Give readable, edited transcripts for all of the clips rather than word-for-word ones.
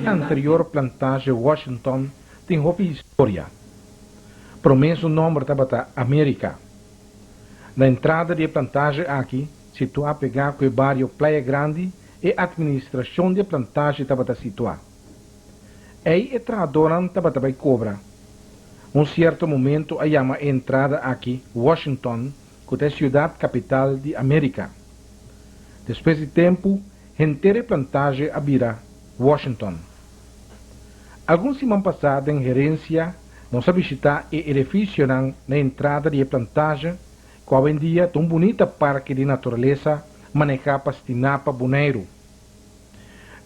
A anterior plantagem Washington tem uma história. Promesso nome tabata América. Na entrada da plantagem aqui, situa pegar com o bairro Praia Grande e a administração da plantagem tabata situar. Aí é tradoran tabata vai cobra. Um certo momento a chama entrada aqui, Washington, que é a cidade capital de América. Depois de tempo, inteira plantagem abrirá Washington. Alguns semanas passadas, em gerência, não se visitar o edifício na entrada da plantagem, que hoje em dia é um bonito parque de natureza manejado para Tinapa Boneiro.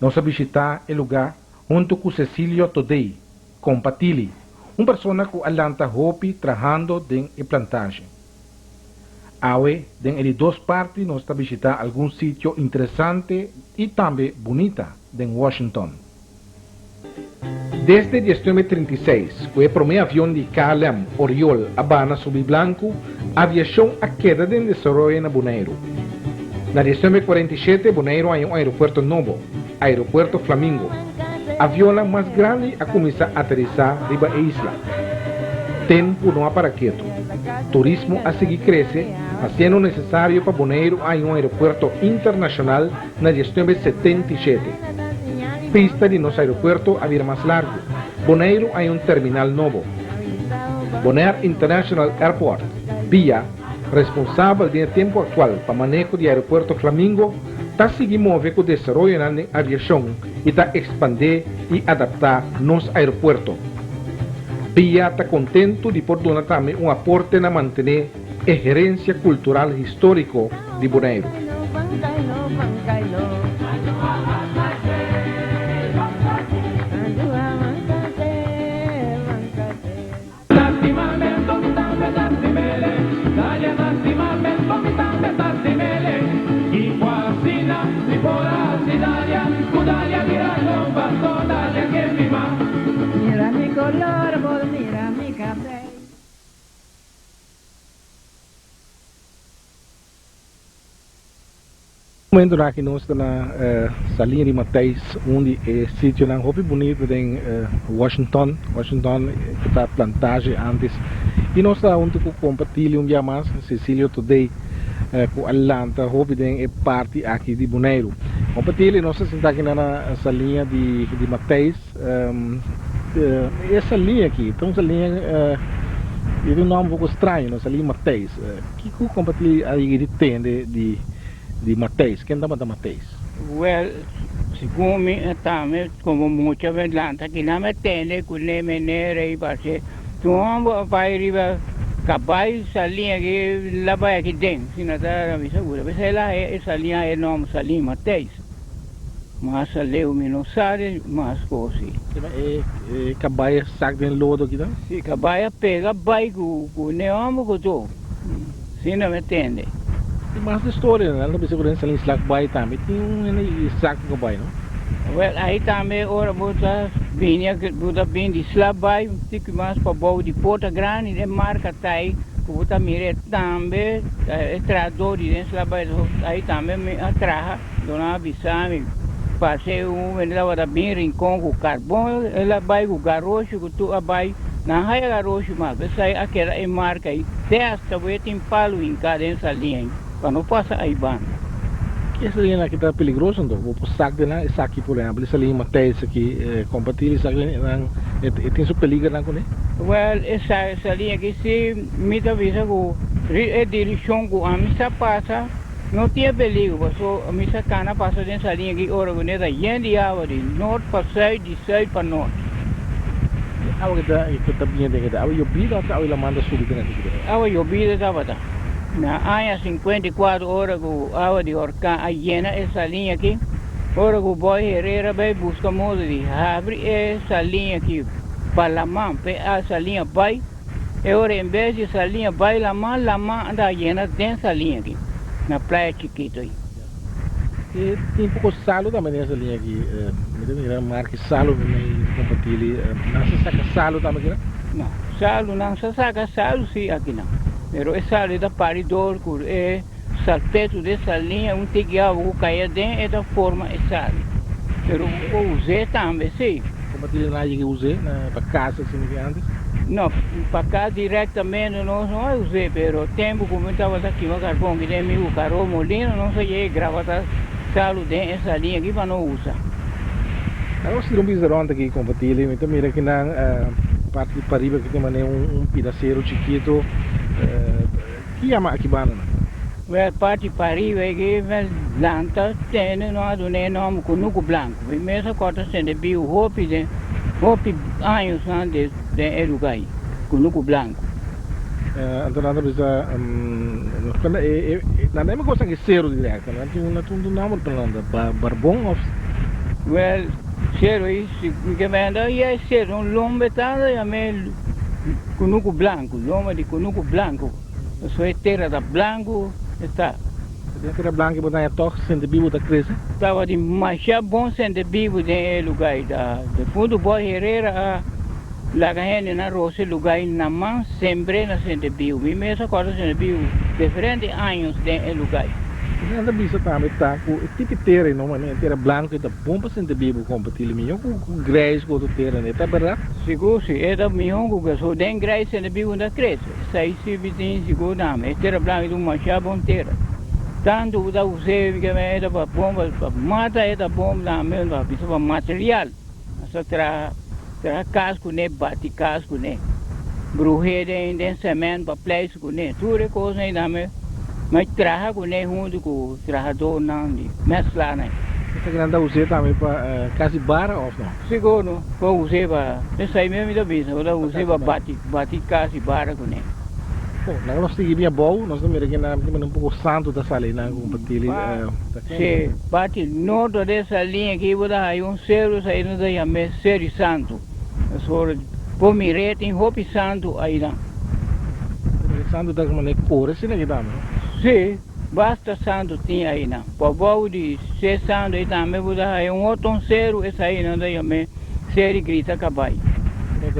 Não se visitar o lugar junto com Cecílio Todei, com Patili, uma pessoa que alanta hopi trabalhando na plantagem. Hoje, em duas partes, nós estamos visitando algum sítio interessante e também bonita em Washington. Desde 1936, com o primeiro avião de KLM Oriol Habana sobre Blanco, a aviação a queda de desenvolvimento na Bonaire. Na 1947, Bonaire tem um aeroporto novo, Aeroporto Flamingo. A avião mais grande a começar a aterrissar riba a isla. Tempo não para quieto. Turismo a seguir cresce, sendo necessário para Bonaire ter um aeroporto internacional na 1977. Pista de nosso aeroporto a vir mais largo. Bonaire tem um terminal novo. Bonaire International Airport, BIA, responsável do tempo atual para manejo do aeroporto Flamingo, está seguindo mover com o desenvolvimento da aviação e está expandir e adaptar nosso aeroporto. BIA está contente de poder dar também um aporte na manter a gerência cultural histórico de Bonaire. Momento aqui nós estamos na salinha de Mateis, onde é sítio muito bonito em Washington que está plantagem antes. E nós estamos junto com o compartilho um dia mais, Cecílio Todei, com Atlanta, é parte aqui de Bonaire. Compartilho, nós estamos aqui na salinha de Mateis. Essa linha aqui, então essa linha é um nome um pouco estranho, essa linha Mateis. O que o compartilho aí tem de Mateis? Quem dá Mateis? Well, segundo também, como muita verdade, que não me tem, que nem me nere e passe, tu vai riba, cabai salinha que lá vai aqui dentro, se não está me segura, mas ela essa linha é nome salinha Mateis, mas leu me não sabe, mas coisa. E cabai sac de lodo aqui, não? Se cabai pega bai com neomo com tu, se não me entende. Mas a história, né? Não me segura nessa linha slack by também, tem sac com bai, não? Well, aí também ora bota bem de slab by, fica mais para baixo de Porta Grande, de marca tá aí, que bota mire também, é trador de slab by, aí também me atraha, dona Bissami, passei ela vai bem rincão com carbono, ela vai com garocho, que tu vai na raia garocho, mas sai aquela é marca aí, testa, vai tem palo em cada essa linha, para não passar aí banda. Essa linha aqui está perigosa, então vou sac de lá, aqui por exemplo, essa linha Mateis aqui, compartilha, tem sua perigo lá com ele? Well, essa linha aqui, se me dá visa com a direção que a missa passa, não tinha perigo, porque a missa cana passa dessa linha aqui, ora, com essa de água, de norte para sul, de sul para norte. A água que está bem dentro, a água llovida ou a água manda subir dentro? A água llovida estava lá. Na área 54 horas com água de orcã, a llena essa linha aqui, ora que o boy Herrera vai buscar modo de abrir essa linha aqui para a mão, essa linha vai, e ora em vez de essa linha vai la mão anda llena dessa linha aqui, na praia chiquita aí. E tem pouco salo também nessa linha aqui, me marca salo também compartilha, não se saca salo também aqui, não? Salo não se saca salo sim aqui não. Pero essa é da paridor, é salpeto dessa linha, um teguial que caia dentro é da forma essa. pero eu usei também, sim. Compartilha lá que usei para casa assim que antes. Não, para cá diretamente não usei, pero tempo como eu estava aqui no carvão, que tem meu carro molino, não sei gravar salo dentro essa linha aqui para não usar. Agora se não fizer ontem aqui compartilha, então mira que na parte de Pariba que tem um pedaceiro chiquito que chama aqui banana. A parte de Pariba aqui, planta tem no nome Cunuco Blanco, e mesmo corta sendo bio hopi anos antes de lugar, Cunuco Blanco. Então nada bisa nada é uma coisa que cero direto, né? Tem um nome para barbon ou Well, cero isso, que venda e é cero, lombe tanto e a me Cunuco Blanco, lombe de Cunuco Blanco, só é terra da Blanco, está. Terra branca que botar toch sente bibo da crise. Estava de mais bom sente bibo de lugar da fundo boy Herrera la gente na roça lugar na mão sempre na sente bibo, me mesmo coisa sente bibo diferentes anos de lugar. Anda bisa também tá com tipo terra não é terra branca da bom para sente bibo compartilhar melhor com grais com terra né tá verdade? Seguro se é da melhor que só den grais sente bibo da crise. Sai se vizinho seguro não, é terra branca do mais bom terra. Tanto da usei que é da bomba, mata é da bomba lá mesmo, para material. Só tra casco né, bate casco né, bruxeira em cimento para place com né, tudo é coisa aí da mesmo. Mas traga com né, junto com o trajador não de mesclar né. Essa grande usei também para casa bara ou não? Seguro, eu usei para, essa aí mesmo da bisa, eu usei para bate casa bara com né. Bom, nós temos minha boa, nós temos aqui um pouco santo da salina compartilhar. Se bate nota dessa linha aqui, vou dar aí cero saindo daí a mês ser santo. Só por mirete em roupa santo aí não. Santo da maneira cor, assim aqui também. Sim, basta santo tinha aí não. Por bom de ser santo aí também vou dar aí outro cero essa aí não daí a mês ser grita cabai.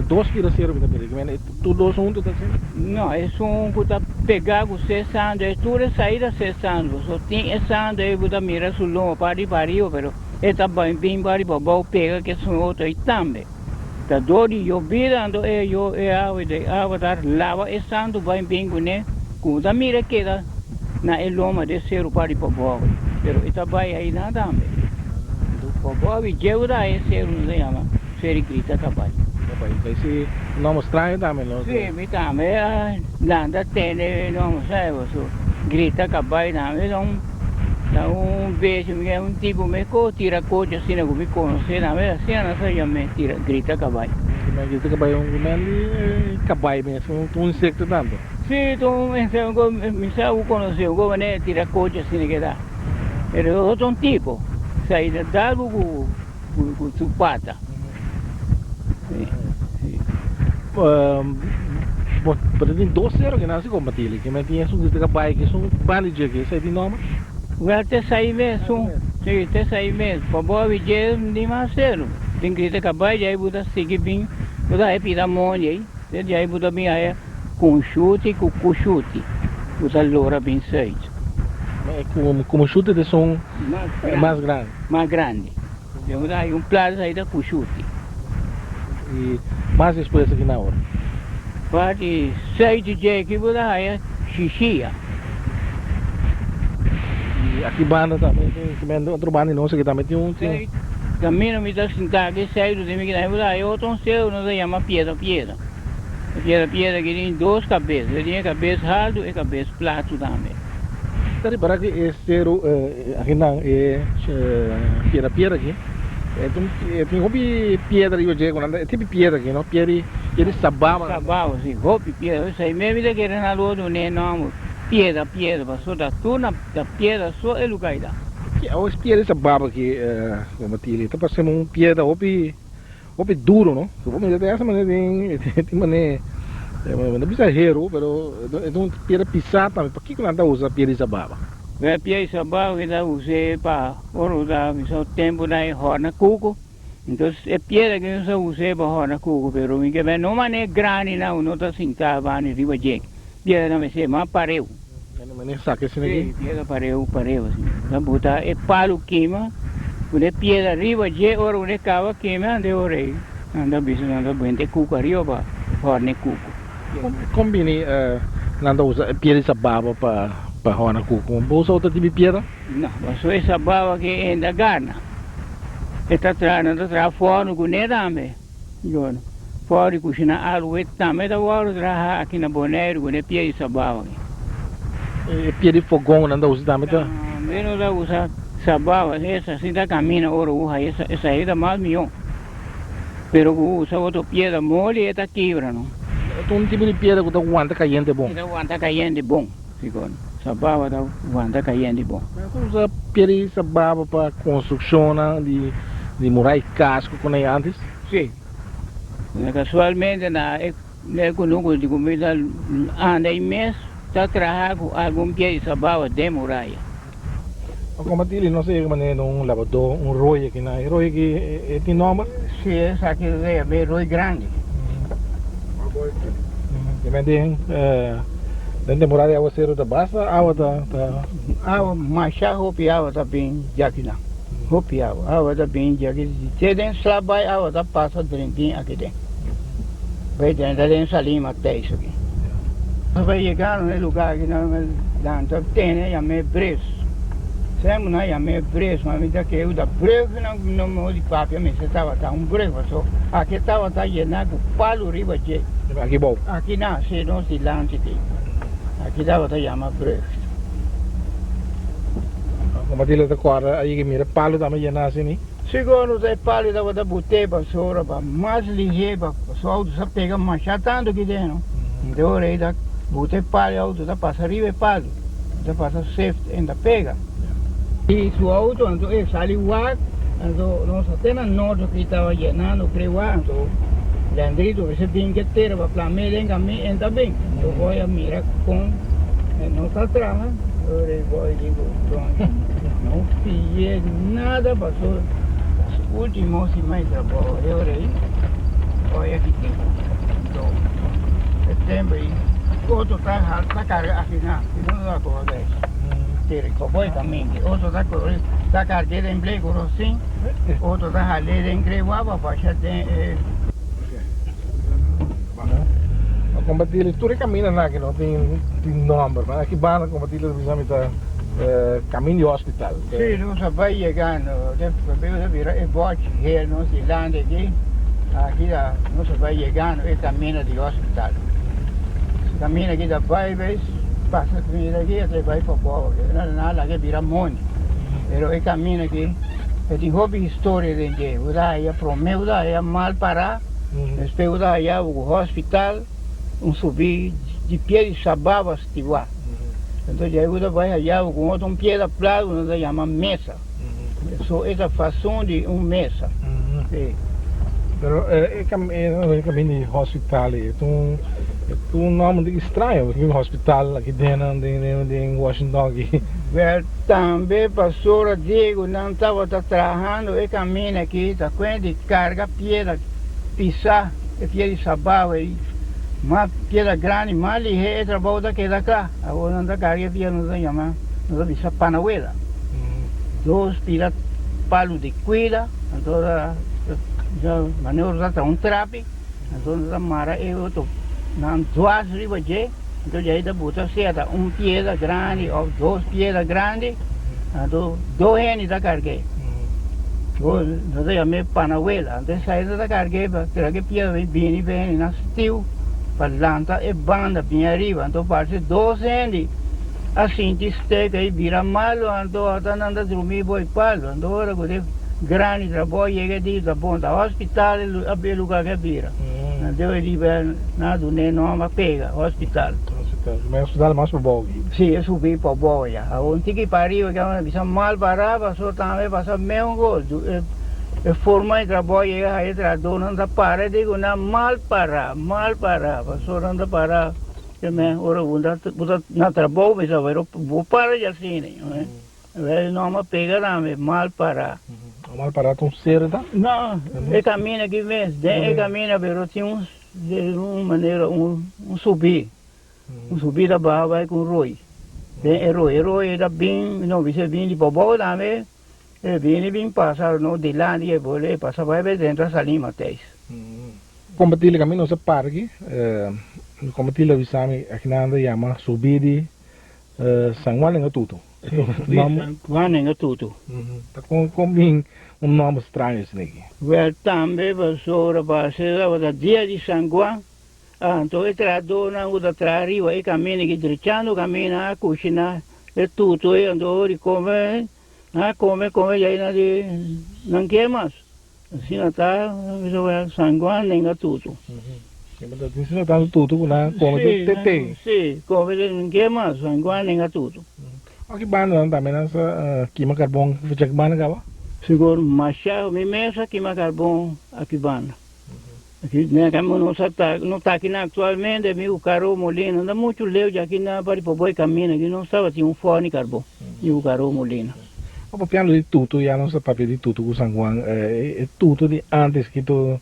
Dois piraceiros também, tudo junto assim? Não, é só que tá pegar o cessando, é tudo saída cessando, só tem cessando aí que tá mira sul longo pari pero é tá bem pari babau pega que são outro aí também. Tá dori eu virando é água dar lava é santo bem né, que tá mira que tá na é loma de ser o pari babau, pero tá bem aí nada também. Do babau e eu dá é ser não se chama, ser grita cabai. Vai ser não mostrar também, não? Sim, me também nada tem, não sei, você grita cabai também, então beijo, me tipo me tira coisa assim, não me conhece, também assim, não sei, me tira grita cabai. Mas grita cabai cabai mesmo, um insecto tanto. Sim, então me sabe conhecer, o governo tira coisa assim que dá. É outro tipo, sai da d'água com sua pata. Tem 12 euros que não se compartilha, que me tinha um de pai que são válidos aqui, sai de nome? Até sair mesmo, sim, até sair mesmo. Para boa vigia de mais cedo. Tem que ter acabar já aí buda seguir bem, buda é pida monte aí, já aí buda bem aí com chute, buda loura bem seis. Como chute de som mais grande. Mais grande. Então aí plato aí da com chute. E mais depois aqui na hora. Parte 6 de dia aqui buda aí xixia. E aqui banda também tem outro banda não sei que também tem um. Também não me dá sentar aqui 6 de mim que buda aí outro seu não se chama piedra. Piedra que tem duas cabeças, ele tem cabeça alto e cabeça plato também. Tadi para que este aqui não é piedra aqui. Tem roupa pedra eu digo, é tipo pedra aqui, não? Pedra sababa. Sababa, sim, roupa pedra. Isso aí mesmo que era na lua do neném, pedra, passou da tuna, da pedra só é lugar lá. Os pedras sababa aqui, como tili, tá passando pedra roupa duro, não? Como é dessa maneira tem maneira, não precisa hero, pero é uma pedra pisada também. Por que não anda usa pedra sababa? A pedra sababa que dá usei para usar o tempo da horna cuco. Então é pedra que eu usei para horna cuco, pero que bem não é grande não está sentado ali riba de pedra não é mais pareu. Não é saque assim aqui. Pedra pareu assim. Vamos botar é palo queima Une pieda arriba, je ora une cava queima ande ore. Anda bisogna andare bene cuco arriba pa farne cuco. Combini nanda usa piedi sa baba pa hona kuku. Bolsa outra tipo de pieda? No, ma so essa bava che è da gana. E sta tra fuori con ne dame. Io fuori cucina algo e tame da fuori tra aqui na Bonaire con ne piedi sa bava. Piedi fogão nanda usa também tá? Meno da usa sa bava, essa si da cammina ora usa essa è da mal mio. Pero usa outro pieda mole e ta quebrano. Um tipo de pieda que tá aguenta caindo bom. Da aguanta caindo bom, secondo. Sa bava da aguanta caindo bom. Usa piedi sa baba para construção de morar e casco como é antes? Sì. Casualmente nel conosco di comida anda in mezzo, sta trabajando algún pie di sabava de muralla. Como ele não sei como é lavador, rolho aqui na rolho que tem nome? Sì, sa che è bel roi grande. Que vem dentro muralla água cero da basta, água da Água machar hopi água tá bem jaquina. Hopi água tá bem jaquina. Se dentro slabai água tá passa dentro aqui dentro. Vai dentro salim até isso aqui. Vai chegar no lugar que não dá tem já me preço. Sempre não já me preço, mas daqui eu da breve não me de papel, mas estava tá breve só. Aqui estava tá llenado com palo riba de. aqui bom. Aqui não, se não se lança aqui. Aqui estava tá chama breve. Como ele tá agora aí que mira palo também llenar assim, né? Segundo o palo estava da botei para sora, para mais ligeiro, para só só pega machado tanto que dentro. Então aí da botei palo, auto da passa riba palo, da passa safe ainda pega. E su auto então sale igual, então nós apenas nós que estava llenando creio então Leandrito esse bem que ter para planear em caminho ainda bem. Eu vou a mirar com não está trama, eu vou digo não fiz nada passou os últimos semanas de trabalho eu aí olha aqui então setembro outro tá carga aqui não dá coisa ter cowboy também outro tá carga de emprego assim outro tá ralé de emprego para baixar Combatir tudo caminha lá que não tem nome, mas aqui bana combatir precisamente caminho de hospital. Sim, não se vai chegando, depois vira e bote, não se landa aqui não se vai chegando e caminho de hospital. Caminho aqui da Baibes, passa caminho aqui até vai para fora, nada que vira monte. Pero o caminho aqui tem hobby história de gente, o da é promeu da é mal parar, depois da é o hospital subir de pé de sabava estivar. Então já eu vai allá com outro pé da praia, nós chama mesa. Só essa fação de mesa. Pero caminho de hospital é um nome estranho, porque o hospital aqui dentro em Washington aqui. Também pastor Diego não estava trabalhando e caminho aqui, está com de carga piedra, pisar, pé de sabava aí. Uma piedra grande, mais ligeira, trabalho daquela cá. Agora não dá carga, piedra não dá chama, não dá bisa panauela. Dois pilas palos de cuida, então já maneira já trape, então já mara e outro, não duas riba de, então já aí da bota certa, piedra grande ou duas piedras grandes, então dois reais da carga. Não dá chama panauela, então sai da carga para tirar que piedra bem na steel. Planta e banda bem arriba, então parte 12 anos, assim de stega e vira malo, então até não dá dormir boi palo, então agora que grande trabalho chega de da bonda hospital a bem lugar que vira, então ele vai nada nem não pega hospital. Mas hospital mais para bom. Sim, eu subi para bom já, ontem que pariu que eu bisa mal parava, só também passa mesmo gosto. Forma de trabalho chega aí traduz não dá para digo não mal para só não dá para que me ora bunda na trabalho mas eu vou para já assim né não me pega não mal para tão certa não é caminho aqui mesmo é caminho pero tinha de uma maneira subir subir da barra vai com roi é roi da bem não você bem de bobo também E vem passar no de lá e vole passa vai dentro da Lima até. Combatir caminho se parque, combatir a visami aqui na anda chama subir San Juan em tudo. San Juan em tudo. Tá com nome estranho esse aqui. Well, também vassoura passada o dia de San Juan. Então é tradona o da trariva e caminha que dritando caminha a cozinhar é tudo e andou e come já não quer mais. Assim está San Juan nem tudo. Isso não está tudo lá come tete. Sim, come não quer mais San Juan nem tudo. Aqui banda também nessa queima carbono fica que banda acaba. Seguro machado me mesa queima carbono aqui banda. Aqui né como não está aqui atualmente meu carro molina anda muito leu já aqui na para boi caminha que não estava tinha forno de carbono e o carro molina. O piano de tudo já não se papel de tudo com San Juan é tudo de antes que tu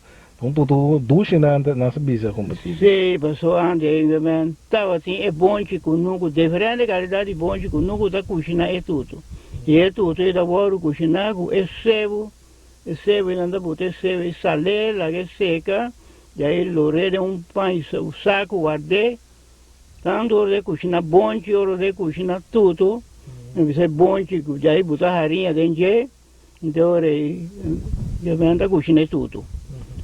tudo duche na nossa bisa como assim. Sim, passou antes mas estava assim é bom que nunca diferente qualidade de bom que nunca da cozinha é tudo. E é tudo é da hora cozinhar é sebo e anda botar sebo e salé lá que seca e aí loré de pão o saco guardei tanto de cozinhar bom que hora de cozinhar tudo e bom que já aí botar farinha dentro então já anda cozinhar tudo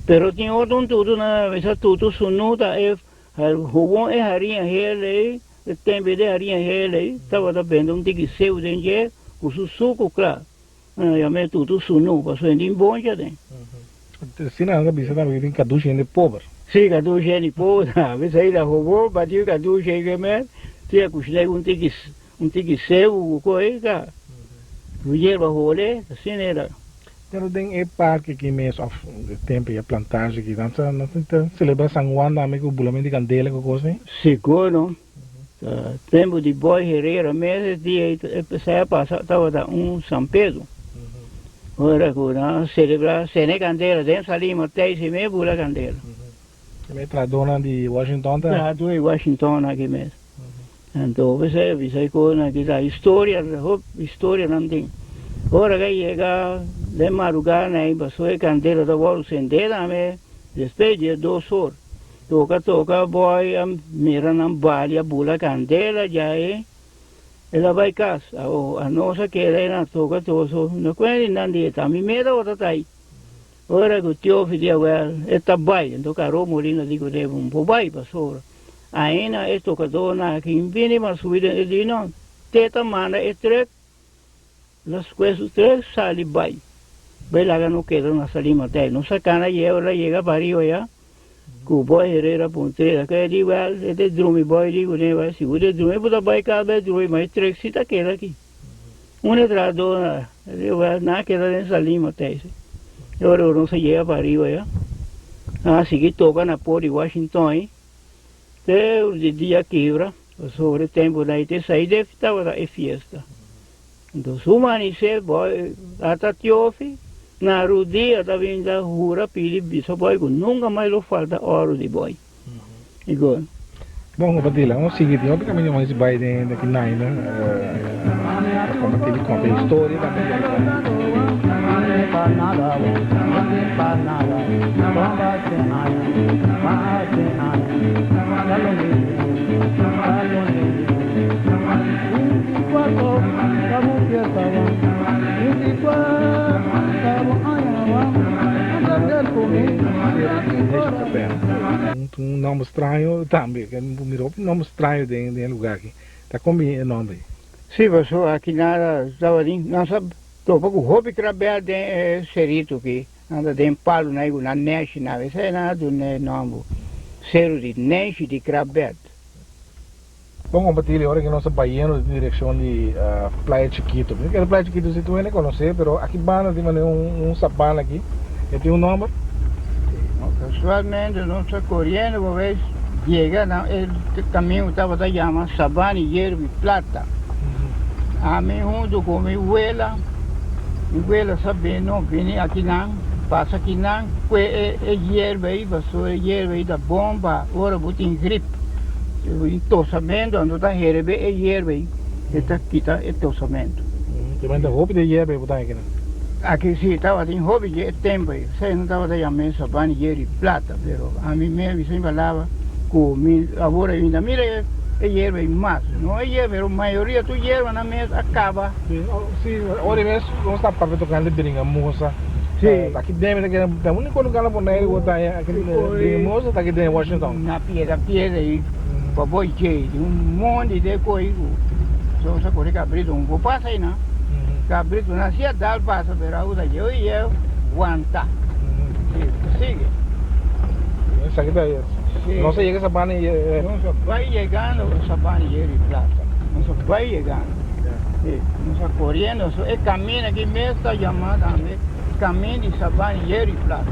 pero tinha outro tudo na essa tudo sunuta é o bom é farinha ele tempo de farinha ele estava vendo tique seu dentro o suco claro já me tudo sunu passou em bom já tem. Se não bisa também tem cadu gente pobre. Sim, cadu gente pobre, mas aí da robô bateu cadu gente mesmo, tinha cozinhado um tique seu o coisa, o erva rolê, assim era. Pero tem parque que mesmo of tempo e a plantagem que dança não tem celebra San Juan também com bulamento de candela com coisa. Seguro. Tempo de boi herreira mesmo dia saia passar estava São Pedro. Ora que celebrar cene candela dentro ali até esse meio bula candela. Também tradona de Washington tá? Tradona de Washington aqui mesmo. Então você coisa que a história não tem. Ora que chega de madrugada né passou a candela da volta acendida mas depois de 2 horas toca boy mira na balha bula candela já é ela vai casa a nossa que ela toca todo não conhece nada tá me mera outra tá aí ora que o tio filho well está vai então caro molina digo de vai passou ainda é tocador na que vem mas subida ele não teta manda três las coisas três sali vai lá no queda na salima até não sacana e ela chega para já o boy herrera ponteira que digo é de drume boy digo né vai se o de drume puta vai cada drume mas trexita aquela aqui tradona eu naquela nessa lima até eu não sei chega para já seguir toca na porta de Washington aí de dia quebra sobre tempo daí te sair de estava é festa então sumanicê boy até tiofi na rodia da vinda hura pili bisa boy nunca mais lo falta oro de boy. Igual. Bom, Badila, vamos seguir de outro caminho mais vai daqui na ilha. Como ele conta a história um nome estranho também, que mirou um nome estranho de lugar aqui. Tá como é o nome? Sim, pessoal, aqui nada, estava ali, não sabe, tô pouco hobby trabalhar de serito aqui, anda de palo na neste, na vez é nada do nome, cero de neste de crabet. Bom, compartilhar agora que nossa baiano de direção de Praia Chiquito. Porque a Praia Chiquito se tu não conhece, mas aqui bana tem sabana aqui, que tem nome. Casualmente, nossa corrente, uma vez, chega, o caminho estava chamado Sabana e Hierba e Plata. A mim, junto com minha abuela sabendo, vem aqui não, passa aqui não, é hierba aí, passou a hierba aí da bomba, agora botem gripe. O tossamento, onde está a hierba, é hierba aí, está aqui, é tossamento. Também dá roupa de hierba aí, botar aqui, né? Aquí sí estaba en hobby de tiempo, se no estaba de llamar sabán y plata, pero a mí me siempre hablaba con mi ahora ainda, mire, es hierba y más, no es hierba, pero mayoría tu hierba na mesa acaba. Sim, ora mesmo, não está para tocando brinca moça. Sim. Aqui dentro, que é o único lugar para nós botar aqui brinca moça, está aqui dentro em Washington. Na piedra aí, para boi cheio, monte de coisa. Só essa coisa cabrito, não vou passar aí não. Cabrito nascia dar passa, pero usa eu e eu aguenta. Sigue. Isso aqui daí. Não sei que essa banda não só vai chegando essa banda de plata. Não só vai chegando. Não só correndo, só é caminho aqui mesmo está chamado também. Caminho de sabana de plata.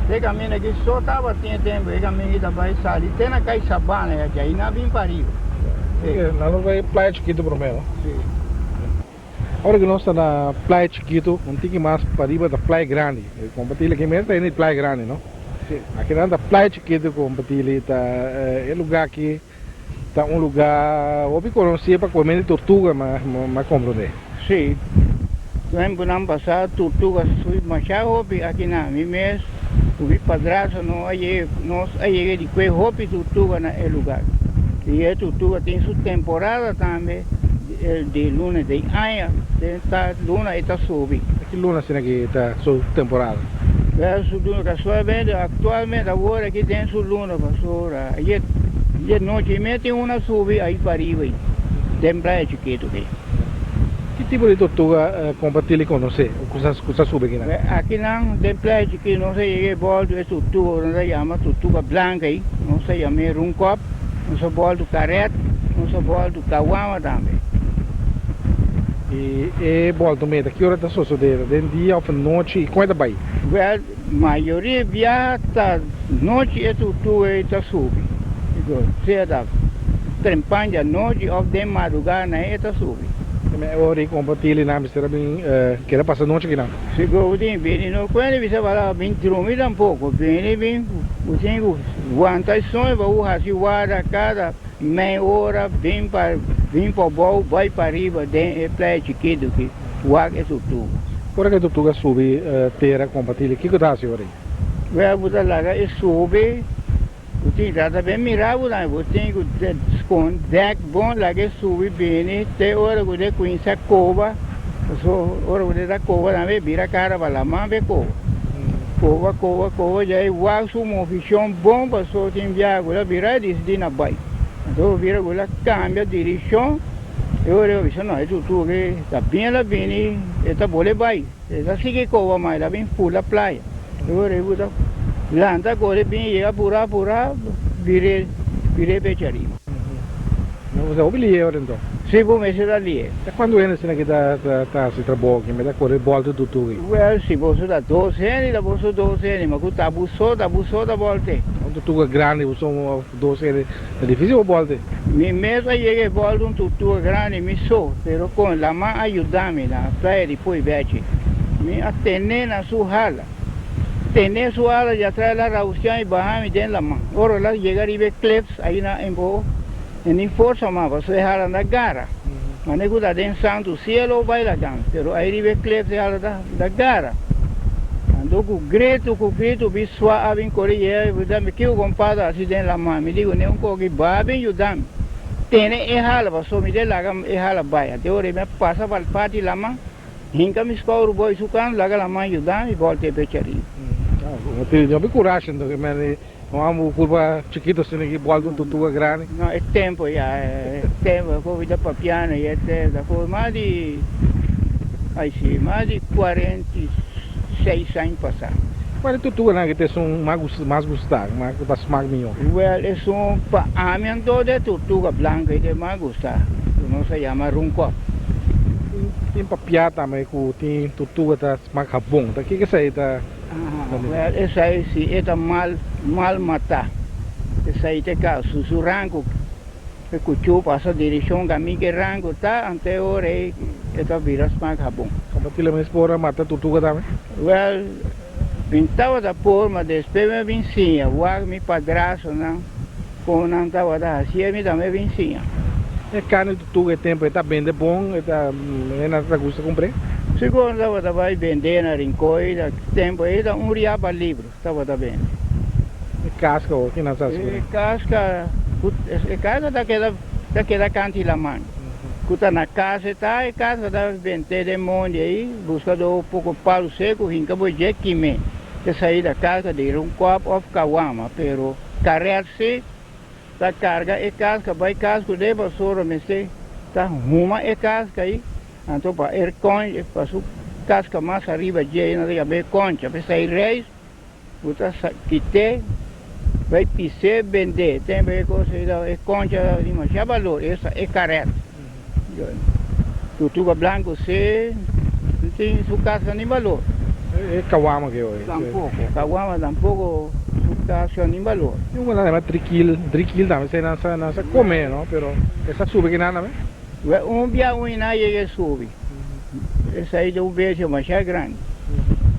Esse caminho aqui só estava tendo tempo, esse caminho que vai sair. Tem na caixa sabana aqui, aí não vim para aí. Não vai praia Chiquito primeiro. Sim. Agora que nós estamos na Praia Chiquito, um pouquinho mais para riba da Praia Grande. Compartilha aqui mesmo está na Praia Grande, não? Sim. Aqui na Praia Chiquito, compartilha, está é lugar aqui, está um lugar, eu vi conhecer para comer tortuga, mas compreender. Sim. Tempo não passado, tortuga fui machar hobby aqui na minha mesa, fui padrasto, nós aí de que hobby tortuga na lugar. E a tortuga tem sua temporada também. De luna de aia, esta luna está subindo. Que luna será que está sua temporada? É sua luna que sobe, atualmente agora aqui tem sua luna pastora. E noite mete uma sube aí para aí, tem praia Chiquito aqui. Que tipo de tortuga compartilha com você? Coisa sube aqui não? Aqui não tem praia Chiquito, não sei que boldo é tortuga, não se chama tortuga branca aí, não se chama runcop, não se boldo carrete, não se boldo cauama também. E volta meio, que hora está sucedendo? De dia ou de noite? E quando vai? A maioria viaja noite e tudo está subindo. Seja trempando à noite ou de madrugada está subindo. Ora, compartilha na mistura bem, que era passar noite aqui não? Se gosta bem, não quando você vai lá bem dormir um pouco, bem, você aguenta sonho, vai fazer cada meia hora, vem para o bom, vai para riba, tem praia Chiquito que o ar é tudo. Agora que a tortuga sube, terra compartilha, o que está assim agora? Vai botar lá, é sube, você trata bem mirar, você tem que esconder, deck bom, lá que sube bem, tem hora que você conhece a cova, hora que você dá cova, também vira a cara para lá, mas vê cova. Cova, já é o ar, uma opção bom, para só tem viagem, virar e decidir na baia. Então vira agora cambia de direção, eu disse não, é tudo que está bem lá bem, está boa vai, está sigue cova mais, está bem full a praia. Eu vou lá anda agora bem, chega pura, virei peixaria. Você ouviu agora então? Sim, vou mexer ali. Quando é assim que está se trabalhando, que me dá correr volta do tudo? Se você dá 12 anos, você 12 anos, mas quando abusou da volta. Um tutu grande, você 12 anos, é difícil a volta? Mi mesmo cheguei a volta tutu grande, me sou, pero com a mão ajuda-me na praia depois vete. Me atender na sua hala. Atender sua hala, já traz lá a Rússia e barra-me dentro da mão. Ora lá chegar e ver clips aí na embo. E nem força mais, você hala na gara. Mas nem cuida de santo cielo vai lá dentro, pero aí vê clips hala da gara. Andou com grito, bisua, vem correr, me que o compadre assim dentro da mão, me digo, nem um pouco, bem ajudando. Tem hala, passou me dê lá, hala vai, até hora me passa para a parte da mão, hinca me escola o boi sucando, lá a mão ajudando e volta a pecharia. Eu tenho coragem, mas não há curva chiquita assim que volta um tutu grande. Não, é tempo já, é tempo, a vida para piano, é tempo, foi mais de 46 anos passados. Qual é a tutu que tem mais gostado, mais melhor? Well, é para a minha toda tortuga branca que mais gostado, não se chama runcop. Tem papiá também, tem tortuga tá mais bom, tá que isso aí tá? Well, essa aí sim, é mal matar. Essa aí tem que sussurranco, que cuchu passa direção caminho que rango tá, até hora é viras mais bom. Compartilha mais por matar tortuga também? Well, pintava da forma, depois me vinha, o me padrasto não, como não estava da assim, me também vinha. É carne de tortuga, é tempo, está bem de bom, é na gosta comprar? Segundo, estava vai vender na Rincoi, da tempo aí, dá R$1 para livro, estava vendo. E casca o que nós E casca daquela cantilamã. Cuta na casa tá, e casa da vender de monte aí, buscando um pouco palo seco, rinca boje quime. Que sair da casa de um copo of kawama, pero carregar-se da carga e casca, vai casca de basura, mas tá uma e casca aí. Então para concha, passou casca mais arriba de na de bem concha, para sair reis, botar quite, vai pisar vender, tem bem coisa é concha de mais valor, essa é careta. Tutuba branco se tem sua casa nem valor. É kawama que hoje. Tampouco, kawama tampouco sua casa nem valor. Eu vou lá, 3 kg também, se não comer, não, pero essa sube que nada, né? Dia na cheguei sube. Essa aí de beijo mas é grande.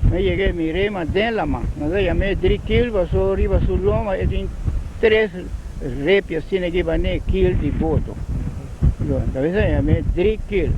Mas cheguei mirei mas dentro da mão. Nós chamei 3 kg, passou arriba sul loma e tem 3 répias assim que vai nem quilo de boto. Talvez eu chamei 3 kg.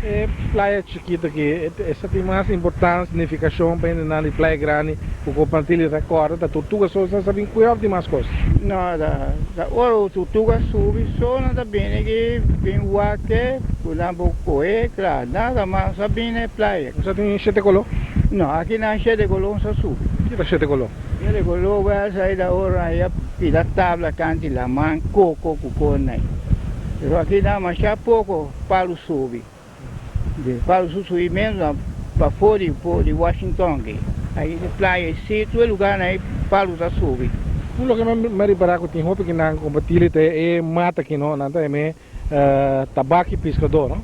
É praia chiquita que essa tem mais importância, significação para na praia grande, o compartilhar da corda, da tortuga só sabem cuidar de mais coisas. Não, da hora tortuga sube, só nada bem que vem o aque, o lambo coe, claro, nada mais sabem na praia. Você tem 7 colô? Não, aqui não é 7 colô, só sube. Que é 7 colô? 7 colô vai sair da hora aí, pela tabla cante lá, man, coco, né. Pero aqui não, mas já pouco, palo sube. Para o subimento para fora de Washington, aí de praia, sítio, é lugar aí para os açúcar. Um lugar mais barato tem roupa que não compartilha é mata que não é me tabaco e pescador, não?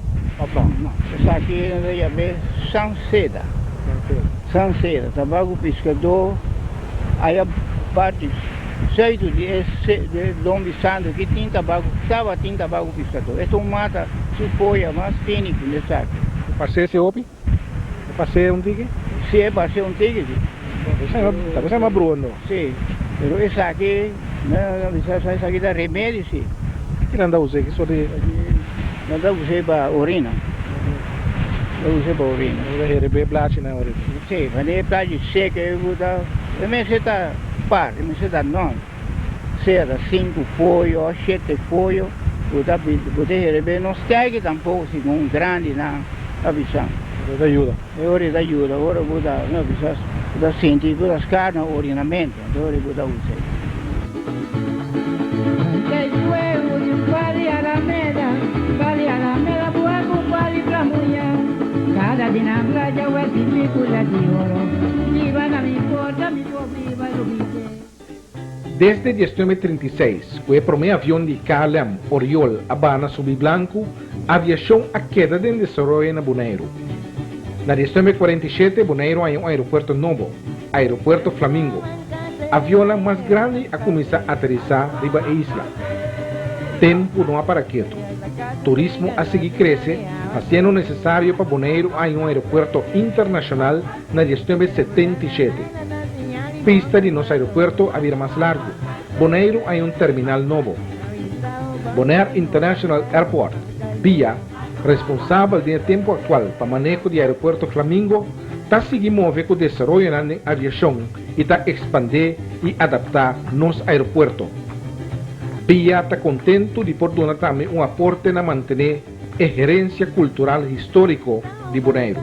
Não, essa aqui é bem Sanceda, tabaco pescador, aí a parte jeito de Dom Santo que tem tabaco, estava tem tabaco pescador. Então mata supoia mais técnico nessa aqui. Passei esse opi? Passei um tigre? Sim, passei um tigre. Talvez é uma Bruno. Sim, mas essa aqui, essa aqui dá remédio, sim. Que não dá usar, que só de... Não dá usar para urina. Não usar para urina. Não dá rebe plate na urina. Sim, mas é plate seca, eu vou dar... Eu me sei dar par, eu me sei dar não. Será 5 folhos, 7 folhos. Poder receber não segue tampouco se um grande na avisão. Da ajuda. É hora da ajuda, agora vou dar na avisão, vou dar sentir, vou dar carne, ordenamento, agora vou dar usar. Vale Alameda, Buaco, vale pra mulher. Cada dia na praia é película de ouro. Viva na minha porta, me pobre, vai do biche. Desde 1936, o primeiro avião de KLM Oriol Habana Subi Blanco, a aviação a queda de desenvolvimento na Bonaire. Na 1947, Bonaire tem um aeroporto novo, Aeroporto Flamingo. A avião mais grande a começar a aterrissar riba a isla. Tempo não há para quieto. Turismo a seguir cresce, fazendo necessário para Bonaire ter um aeroporto internacional na 1977. Pista de nosso aeroporto a vir mais largo. Bonaire tem um terminal novo. Bonaire International Airport, BIA, responsável do tempo atual para manejo do aeroporto Flamingo, está seguindo mover com o desenvolvimento da aviação e está expandir e adaptar nosso aeroporto. BIA está contente de poder dar também um aporte na manter a gerência cultural histórico de Bonaire.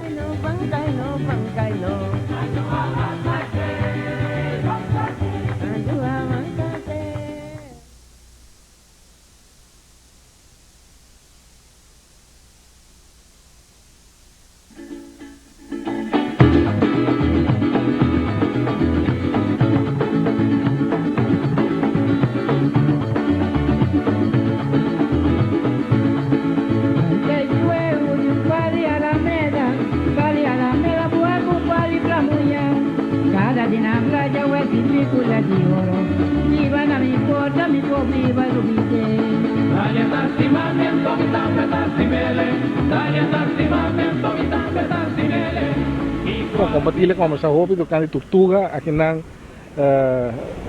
Compartilha com essa roupa do cão de tortuga, aqui na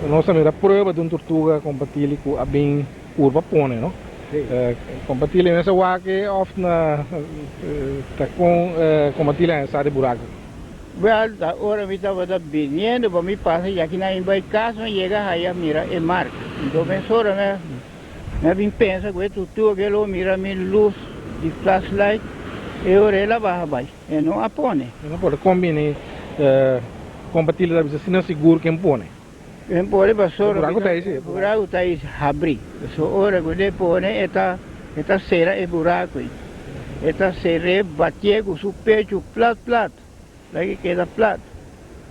nossa primeira prova de uma tortuga compartilha com a bem curva pone, não? Compartilhar nessa wake of na tá com compartilhar essa de buraco. Well, ahora me estaba viniendo, para mí pasa, y aquí nadie va a casa, llega allá, mira, el mar. Entonces, ahora me vim pensa que tu que lo mira mi luz de flashlight, e ahora ela vai, e não a pone. Não pode combinar compartilhar da assim não seguro quem põe. Quem pode passar, buraco tá aí, buraco tá aí, abrir. So, ahora que ele pone, esta cera é buraco aí. Esta cera batia com o peito, plat. Lagi queda plat.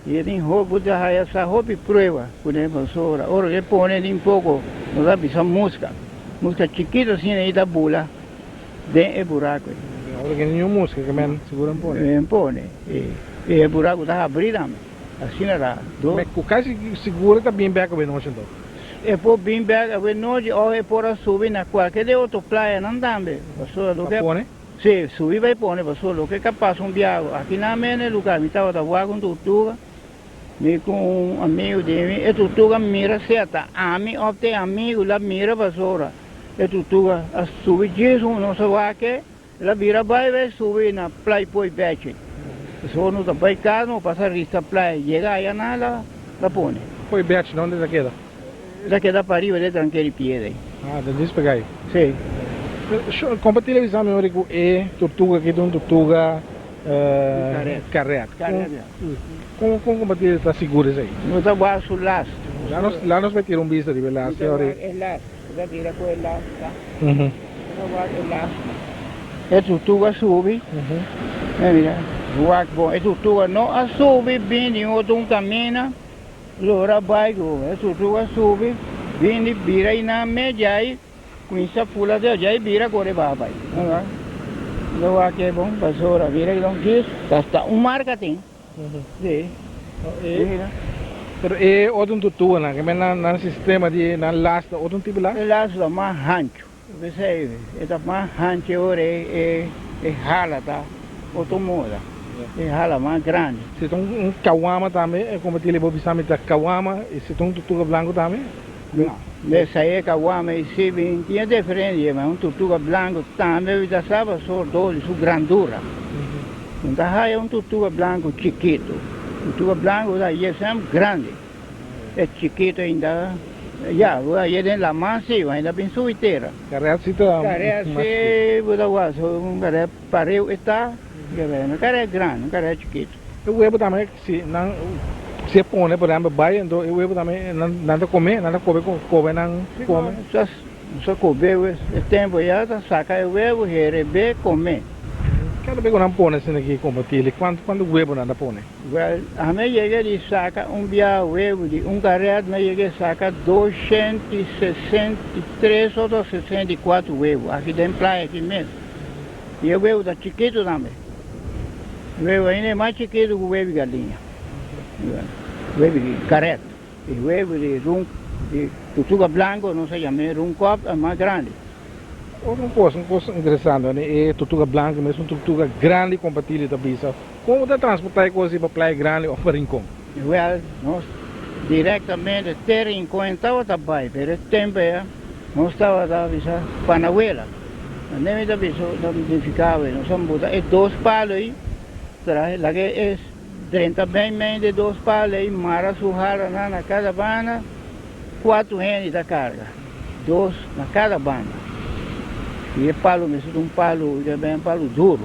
E ele roupa de essa roupa e prova, por exemplo, ora ele põe um pouco, não dá bisa música chiquita assim aí da bula, dentro é buraco. Ora que nenhum música que men segura põe. Põe, e buraco tá abrido, assim era. Mas o caso segura tá bem back bem noite então. É por bem back bem noite ou é por subir na qualquer de outra praia não também. Passou do que sim, subir vai pôr, passou do que capaz viago. Aqui na minha lugar, me estava da voar com tutuga, me com um amigo de mim, e tutuga mira certa, a mim opte amigo lá mira passou, e tutuga a subir Jesus não se vai que, ela vira vai subir na praia por bete. Só não tá vai cá, não passa rista praia, chega aí na la põe. Foi bete, onde ela queda? Ela queda para riba de tranqueiro piede. Ah, da despegar aí. Sim. Compartilha o exame médico e tortuga que tem tortuga carreta. Como compartilha está seguro isso aí? Não está baixo lastro. Lá nós vai ter vista de verdade, senhora. É lastro, já tira com o lastro, tá? É lastro. É tortuga sube. Mira, voar bom. É tortuga não a sube bem de outro caminho, lora vai é tortuga sube, vem de vira e na média aí. Com essa pula de já vira agora vai. Não há que bom, passou a vira que não quis, está marca tem. Sim. Pero é outro tutu na que na sistema de na lasta outro tipo lá. Lasta mais rancho. Você é mais rancho agora é hala tá, outro moda. É hala mais grande. Se tem kawama também, é como ele vai bisame da kawama e se tem tutu branco também. Não, nessa aí kawama e se bem tinha diferença, mas tutu branco também já sabe só dois, sua grandura. Então é tutu branco chiquito. Tutu branco daí é sempre grande. É chiquito ainda. Já, aí é la massiva, ainda bem suiteira. Carreta se tá. Carreta se buda guaso, carreta pareu está, carreta grande, carreta chiquito. O web também se põe, por exemplo, vai, então o web também nada come não come. Só comer o tempo já saca o web, rebe come. Cada vez que não põe assim aqui compartilha, quando o web nada põe? Well, a mim chega de saca via web de carreta, me chega saca 263 ou 264 web, aqui dentro praia aqui mesmo. E o web está chiquito também. O web ainda é mais chiquito que o web galinha. Web de carreta. E web de tutuga branco, não sei, chama rumcop, é mais grande. Outra coisa interessante é tortuga branca, mesmo tortuga grande compartilha da bisa. Como está transportar coisas para praia grande ou para rincão? Well, nós diretamente até rincão estava também, mas tempo nós estava da bisa Panaguela. Nem da bisa não ficava, nós somos é 2 palos aí, lá que é 30 bem de 2 palos aí, mara surrara na cada banda, 4 reais da carga, 2 na cada banda. E é palo mesmo, palo duro.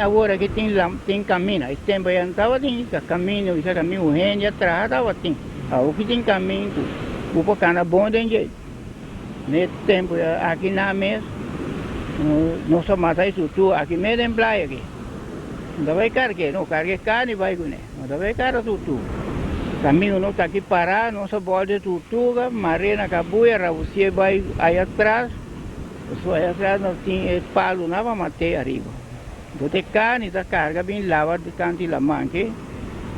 Agora que tem caminho, esse tempo aí não estava tem caminho, esse caminho rende atrás, estava tem. O que tem caminho, o bacana bom tem jeito. Nesse tempo aqui na mesa, nós só matamos isso tudo, aqui mesmo em praia aqui. Não vai carregar, não carrega carne vai com ele, não vai carregar tudo. Caminho não está aqui parado, não se pode tudo, maré na cabuia, você vai aí atrás. Pessoal, aí atrás não tinha palo, não vai matar arriba. Botar carne da carga bem lavada de canto e lamanque,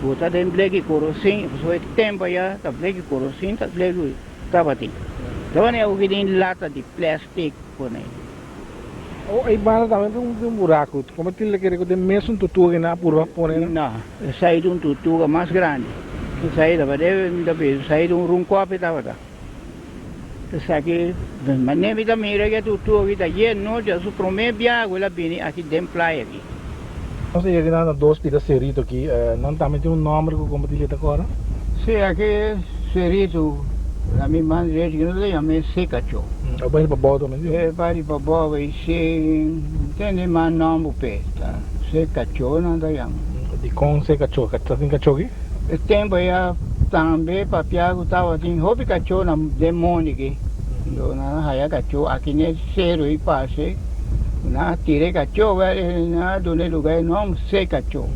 botar dentro de corocinho, pessoal, é tempo já, tá de corocinho, tá de tabatinho. Então é o que tem lata de plástico, por aí. Aí banda também tem buraco, como que ele quer que tem mesmo tutu que na purva por aí? Não, sai de tutu mais grande. Sai de um rumcope, Aqui, mas nem vida mira que tu aqui daí não já su promete biago ela bem aqui dentro praia aqui. Não sei que nada dois pedaços serito aqui, não também tem número que compartilha agora. Se aqui serito a minha mãe diz que não é me seca cho. O banho para boa também. É para boa vai se tem mais nome pesta. Seca cho não dá yam. De com seca cho, que tem cachorro aqui? Tempo aí também para piago tava tem hobby cachorro na demônio aqui. Na haya cachorro aqui nesse cero e passe. Na tire cachorro na do lugar não sei cachorro.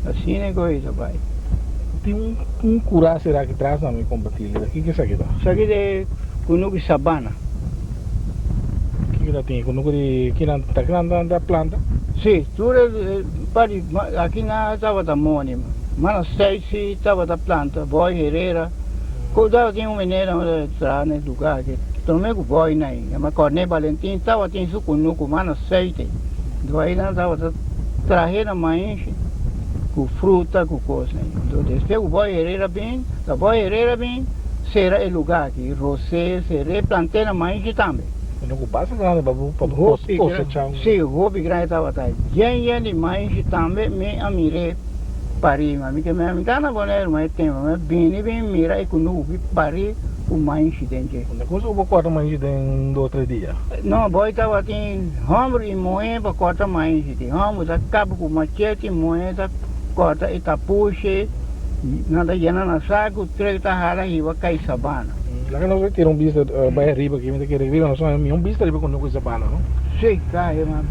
Assim é coisa vai. Tem curá será que traz também compartilha? O que é isso aqui? Isso aqui é cunuque sabana. O que tem? Cunuque que não está grande da planta? Sim, tudo para aqui na estava da mônima. Mas sei se estava da planta, boy herrera. Cuidado tem mineiro entrar nesse lugar aqui. Também com boy aí, mas Corné Valentim estava tem isso cunuque, mas sei tem. Do aí não estava trazendo mais com fruta, com coisa. Então, depois o boy herrera bem, será o lugar aqui. Você será plantando mais também. Não passa grande para cosechar. Sim, o hobby grande estava aí. Gente mais também me amire Paris, mas que me dá na boneira, mas tem, mas bem mira e quando Paris o mais dentro. Não consigo cortar mais dentro do outro dia. Não, boy estava tem ombro e moeda para cortar mais de ombro, da cabo com machete, moeda corta e tapuxe, nada llena na saco, três tarradas e vai cair sabana. Lá que nós temos bicho vai arriba aqui, mas que arriba nós temos bicho arriba com o sabana, não? Sim, cai, mas